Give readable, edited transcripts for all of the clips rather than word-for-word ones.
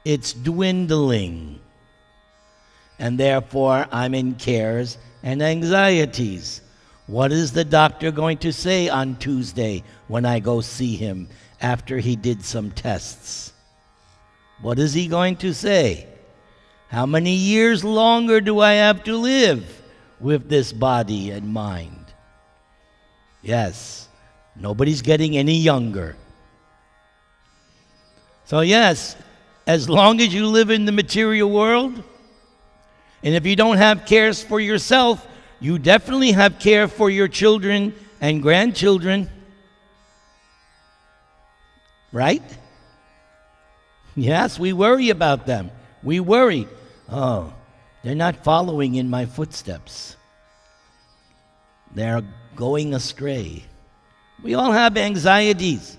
It's dwindling. And therefore, I'm in cares and anxieties. What is the doctor going to say on Tuesday when I go see him after he did some tests? What is he going to say? How many years longer do I have to live with this body and mind? Yes, nobody's getting any younger. So yes, as long as you live in the material world, and if you don't have cares for yourself, you definitely have care for your children and grandchildren. Right? Yes, we worry about them. We worry. Oh, they're not following in my footsteps. They're going astray. We all have anxieties.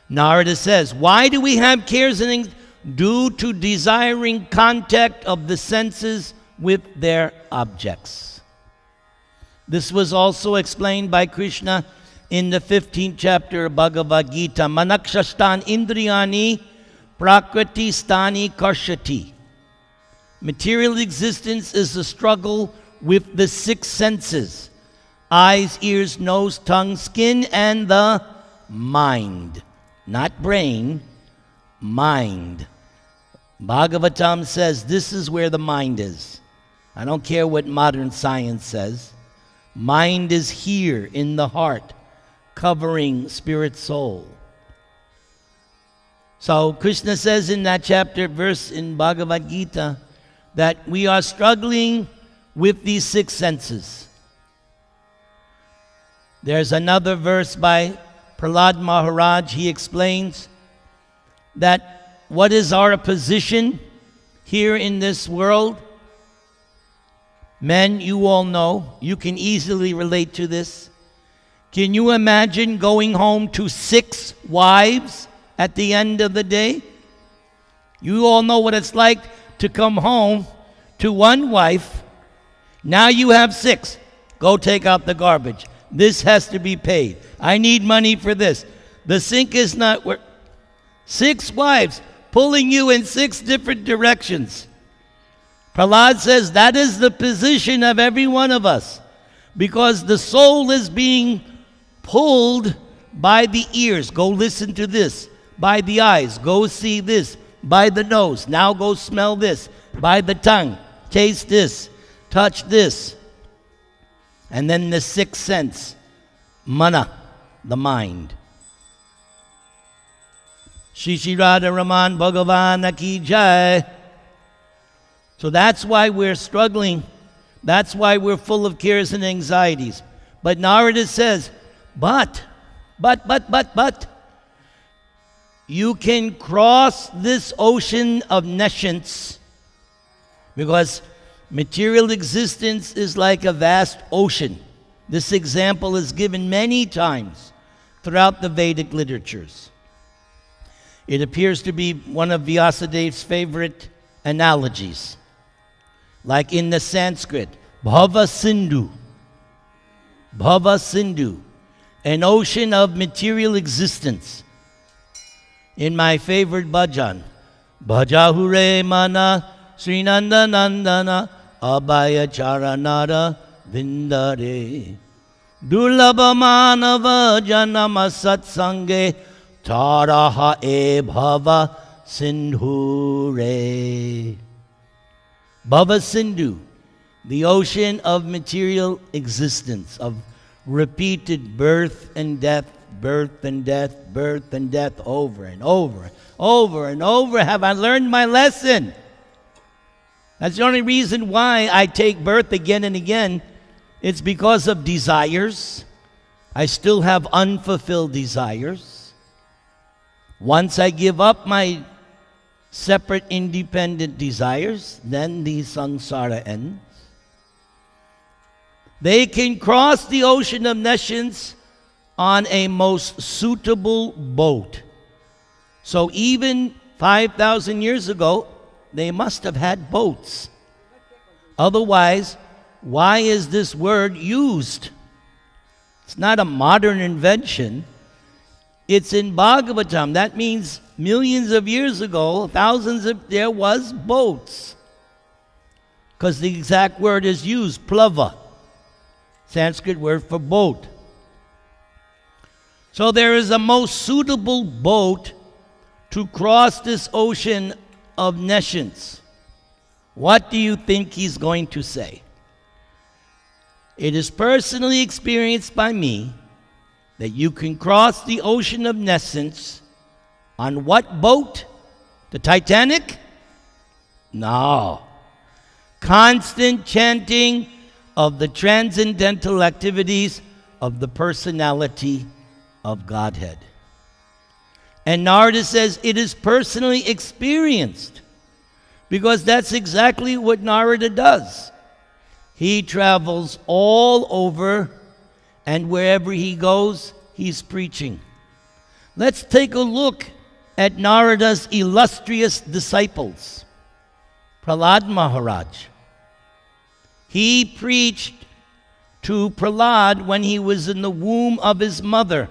Narada says, why do we have cares and anxieties? Due to desiring contact of the senses with their objects. This was also explained by Krishna in the 15th chapter of Bhagavad Gita. Manakshastan indriyani prakriti stani karshati. Material existence is a struggle with the six senses: eyes, ears, nose, tongue, skin, and the mind. Not brain, mind. Bhagavatam says this is where the mind is. I don't care what modern science says. Mind is here in the heart, covering spirit soul. So Krishna says in that chapter, verse in Bhagavad Gita, that we are struggling with these six senses. There's another verse by Prahlad Maharaj. He explains that what is our position here in this world? Men, you all know, you can easily relate to this. Can you imagine going home to 6 wives at the end of the day? You all know what it's like to come home to one wife. Now you have 6. Go take out the garbage. This has to be paid. I need money for this. The sink is not working. 6 wives pulling you in 6 different directions. Prahlad says that is the position of every one of us, because the soul is being pulled by the ears. Go listen to this. By the eyes. Go see this. By the nose. Now go smell this. By the tongue. Taste this. Touch this. And then the 6th sense. Mana, the mind. Shri Shri RadhaRaman Bhagavan Ki Jai. So that's why we're struggling. That's why we're full of cares and anxieties. But Narada says, but, you can cross this ocean of nescience, because material existence is like a vast ocean. This example is given many times throughout the Vedic literatures. It appears to be one of Vyasadev's favorite analogies. Like in the Sanskrit, Bhava Sindhu. Bhava Sindhu, an ocean of material existence. In my favorite bhajan, Bhajahure Mana Srinanda Nandana Abhaya Charanara Vindare Durlabha Manava Janama Satsange Taraha E Bhava Sindhure. Bhava Sindhu, the ocean of material existence, of repeated birth and death, birth and death, birth and death, over and over, over and over. Have I learned my lesson? That's the only reason why I take birth again and again. It's because of desires. I still have unfulfilled desires. Once I give up my separate independent desires, then the samsara ends. They can cross the ocean of nescience on a most suitable boat. So even 5,000 years ago, they must have had boats. Otherwise, why is this word used? It's not a modern invention. It's in Bhagavatam. That means millions of years ago, there was boats. Because the exact word is used, plava, Sanskrit word for boat. So there is a most suitable boat to cross this ocean of nescience. What do you think he's going to say? It is personally experienced by me that you can cross the ocean of nescience on what boat? The Titanic? No. Constant chanting of the transcendental activities of the personality of Godhead. And Narada says it is personally experienced, because that's exactly what Narada does. He travels all over, and wherever he goes, he's preaching. Let's take a look at Narada's illustrious disciples. Prahlad Maharaj. He preached to Prahlad when he was in the womb of his mother.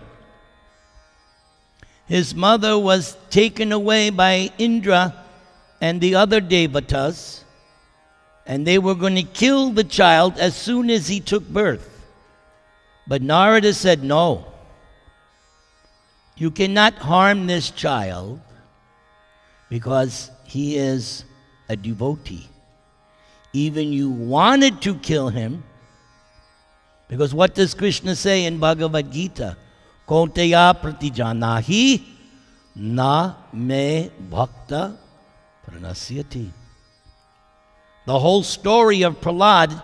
His mother was taken away by Indra and the other devatas, and they were going to kill the child as soon as he took birth. But Narada said, no, you cannot harm this child because he is a devotee. Even you wanted to kill him, because what does Krishna say in Bhagavad Gita? Kaunteya pratijanahi na me bhakta pranasyati. The whole story of Prahlad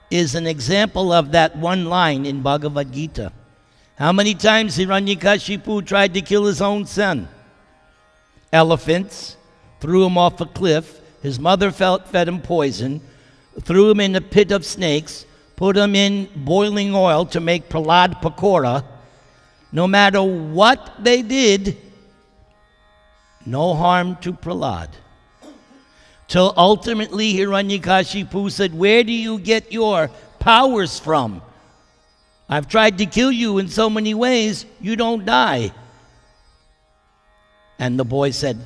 is an example of that one line in Bhagavad Gita. How many times Hiranyakashipu tried to kill his own son? Elephants threw him off a cliff. His mother fed him poison, threw him in a pit of snakes, put him in boiling oil to make Prahlad Pakora. No matter what they did, no harm to Prahlad. Till ultimately Hiranyakashipu said, where do you get your powers from? I've tried to kill you in so many ways, you don't die. And the boy said,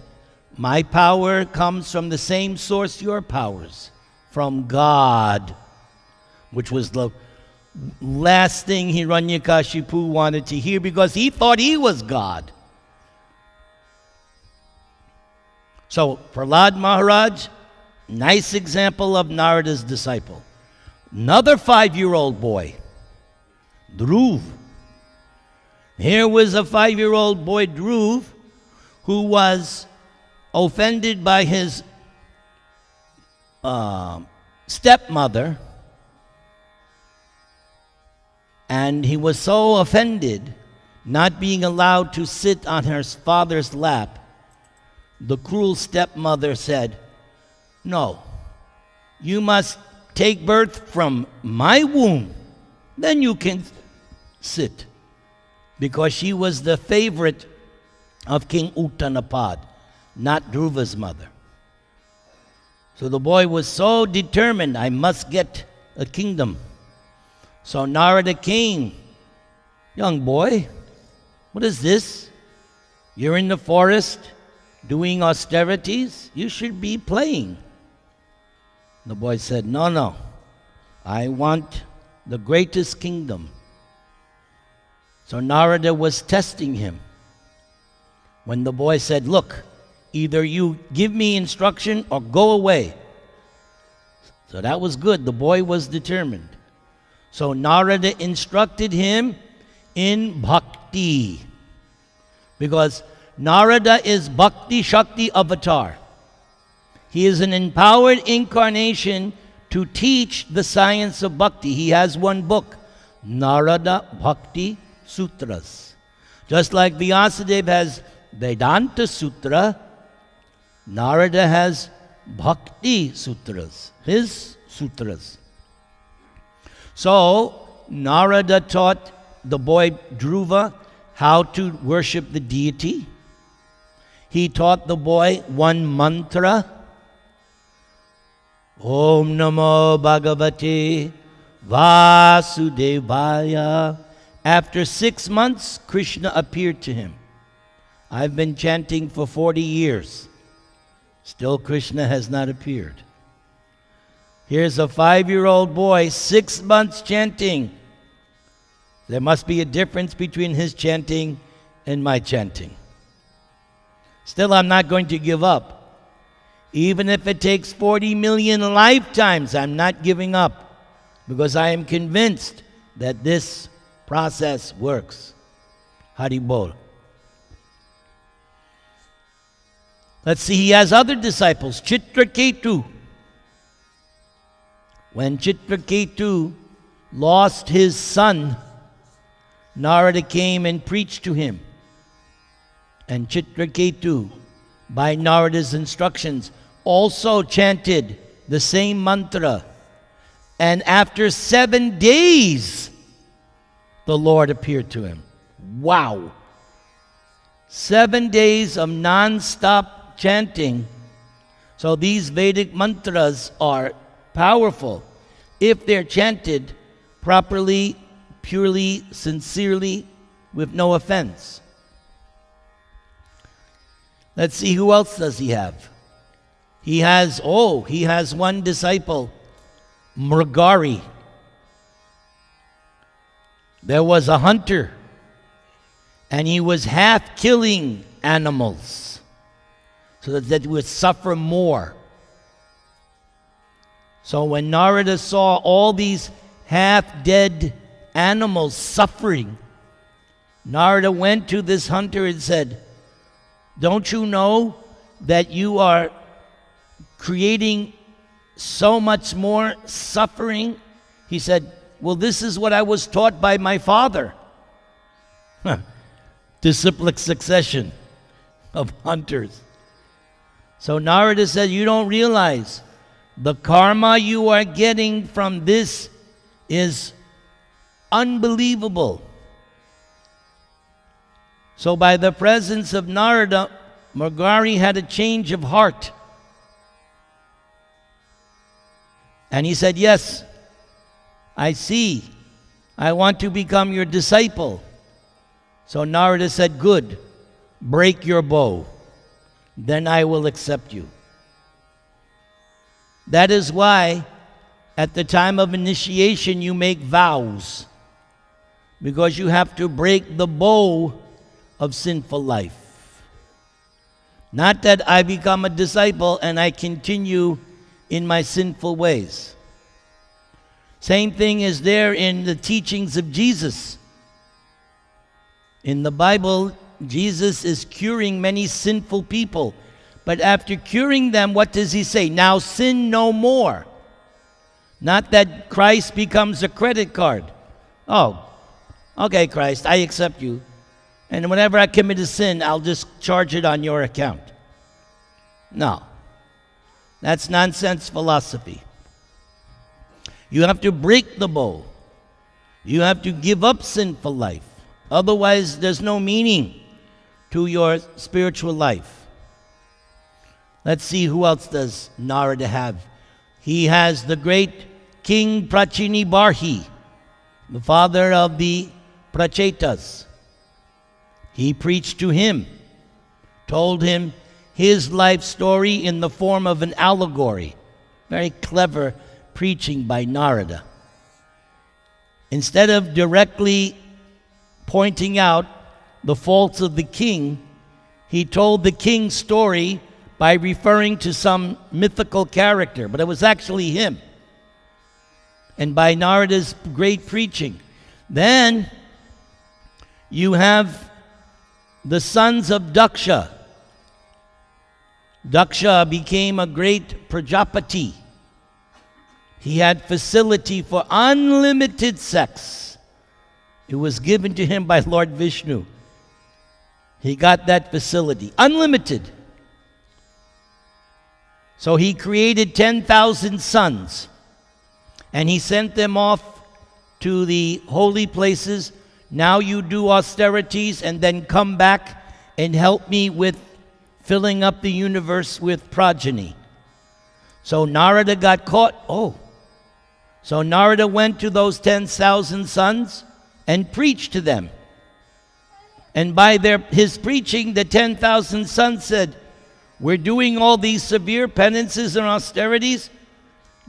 my power comes from the same source your powers, from God, which was the last thing Hiranyakashipu wanted to hear, because he thought he was God. So Prahlad Maharaj, nice example of Narada's disciple. Another 5-year-old boy, Dhruv. Here was a 5-year-old boy, Dhruv, who was offended by his stepmother, and he was so offended, not being allowed to sit on her father's lap, the cruel stepmother said, no, you must take birth from my womb, then you can sit. Because she was the favorite of King Uttanapad, not Dhruva's mother. So the boy was so determined, I must get a kingdom. So Narada came, young boy, what is this? You're in the forest doing austerities? You should be playing. The boy said, no, I want the greatest kingdom. So Narada was testing him. When the boy said, look, either you give me instruction or go away. So that was good. The boy was determined. So Narada instructed him in bhakti, because Narada is Bhakti Shakti avatar. He is an empowered incarnation to teach the science of bhakti. He has one book, Narada Bhakti Sutras. Just like Vyasadeva has Vedanta Sutra, Narada has Bhakti Sutras, his sutras. So Narada taught the boy Dhruva how to worship the deity. He taught the boy one mantra, Om Namo Bhagavate Vasudevaya. After 6 months, Krishna appeared to him. I've been chanting for 40 years. Still Krishna has not appeared. Here's a 5-year-old boy, 6 months chanting. There must be a difference between his chanting and my chanting. Still, I'm not going to give up. Even if it takes 40 million lifetimes, I'm not giving up, because I am convinced that this process works. Hari Bol. Let's see, he has other disciples. Chitraketu. When Chitraketu lost his son, Narada came and preached to him. And Chitraketu, by Narada's instructions, also chanted the same mantra. And after 7 days, the Lord appeared to him. Wow! 7 days of non-stop chanting. So these Vedic mantras are powerful if they're chanted properly, purely, sincerely, with no offense. Let's see, who else does he have? He has one disciple, Mrigari. There was a hunter, and he was half killing animals so that they would suffer more. So when Narada saw all these half-dead animals suffering, Narada went to this hunter and said, "Don't you know that you are creating so much more suffering?" He said, "Well, this is what I was taught by my father." Disciplic succession of hunters. So Narada said, "You don't realize the karma you are getting from this is unbelievable." So by the presence of Narada, Mrigari had a change of heart. And he said, "Yes, I see. I want to become your disciple." So Narada said, "Good, break your bow. Then I will accept you." That is why at the time of initiation you make vows, because you have to break the bow of sinful life. Not that I become a disciple and I continue in my sinful ways. Same thing is there in the teachings of Jesus. In the Bible, Jesus is curing many sinful people. But after curing them, what does he say? Now sin no more. Not that Christ becomes a credit card. Oh, okay, Christ, I accept you. And whenever I commit a sin, I'll just charge it on your account. No. That's nonsense philosophy. You have to break the bow. You have to give up sinful life. Otherwise, there's no meaning to your spiritual life. Let's see, who else does Narada have? He has the great King Prachini Barhi, the father of the Prachetas. He preached to him, told him his life story in the form of an allegory. Very clever preaching by Narada. Instead of directly pointing out the faults of the king, he told the king's story by referring to some mythical character, but it was actually him. And by Narada's great preaching. Then you have the sons of Daksha. Daksha became a great Prajapati. He had facility for unlimited sex. It was given to him by Lord Vishnu. He got that facility, unlimited. So he created 10,000 sons, and he sent them off to the holy places. Now you do austerities and then come back and help me with filling up the universe with progeny. So Narada got caught. So Narada went to those 10,000 sons and preached to them. And by his preaching, the 10,000 sons said, we're doing all these severe penances and austerities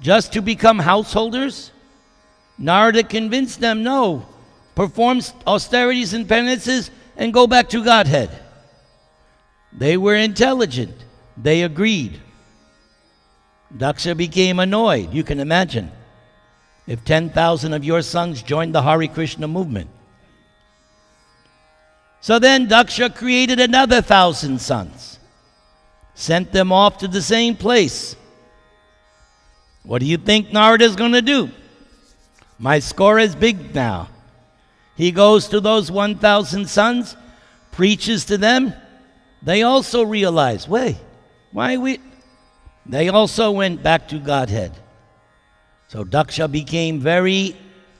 just to become householders? Narada convinced them, no, perform austerities and penances and go back to Godhead. They were intelligent. They agreed. Daksha became annoyed. You can imagine if 10,000 of your sons joined the Hare Krishna movement. So then Daksha created another 1,000 sons, sent them off to the same place. What do you think Narada's going to do? My score is big now. He goes to those 1,000 sons, preaches to them. They also realize, wait, why we... They also went back to Godhead. So Daksha became very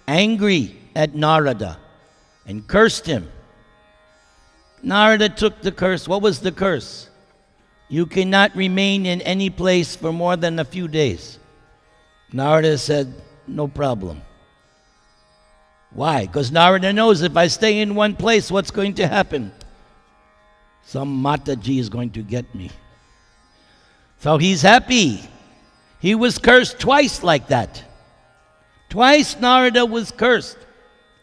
angry at Narada and cursed him. Narada took the curse. What was the curse? You cannot remain in any place for more than a few days. Narada said, no problem. Why? Because Narada knows if I stay in one place, what's going to happen? Some Mataji is going to get me. So he's happy. He was cursed twice like that. Twice Narada was cursed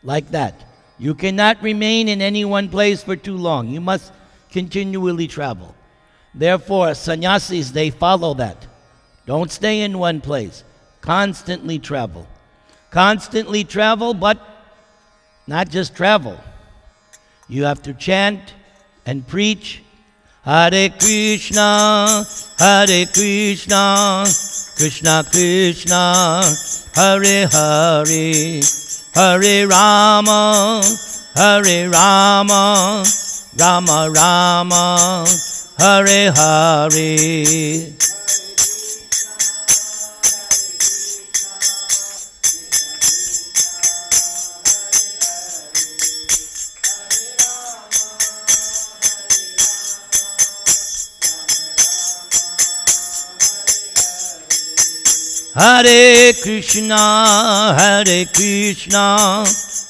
like that. You cannot remain in any one place for too long. You must continually travel. Therefore, sannyasis, they follow that. Don't stay in one place. Constantly travel. Constantly travel, but not just travel. You have to chant and preach. Hare Krishna, Krishna Krishna, Hare Hare, Hare Rama, Rama Rama, Hare Hare. Hare Krishna,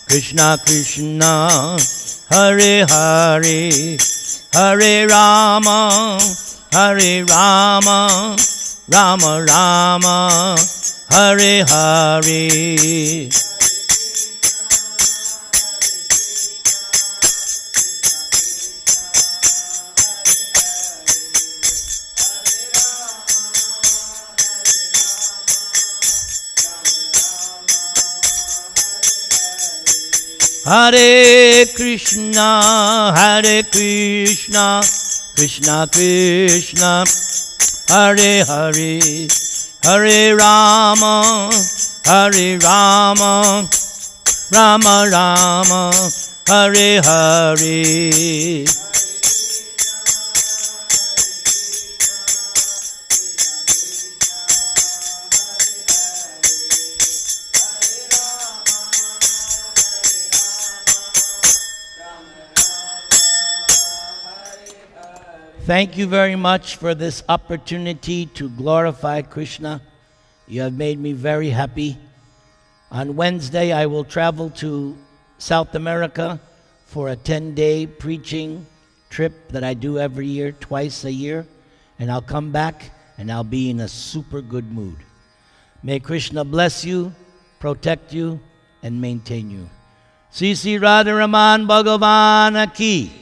Krishna Krishna, Hare Hare, Hare Rama, Rama Rama, Hare Hare. Hare Krishna, Krishna Krishna, Hare Hare, Hare Rama, Rama Rama, Hare Hare. Thank you very much for this opportunity to glorify Krishna. You have made me very happy. On Wednesday, I will travel to South America for a 10-day preaching trip that I do every year, twice a year. And I'll come back and I'll be in a super good mood. May Krishna bless you, protect you, and maintain you. Sri Sri RadhaRaman Bhagavan Ki.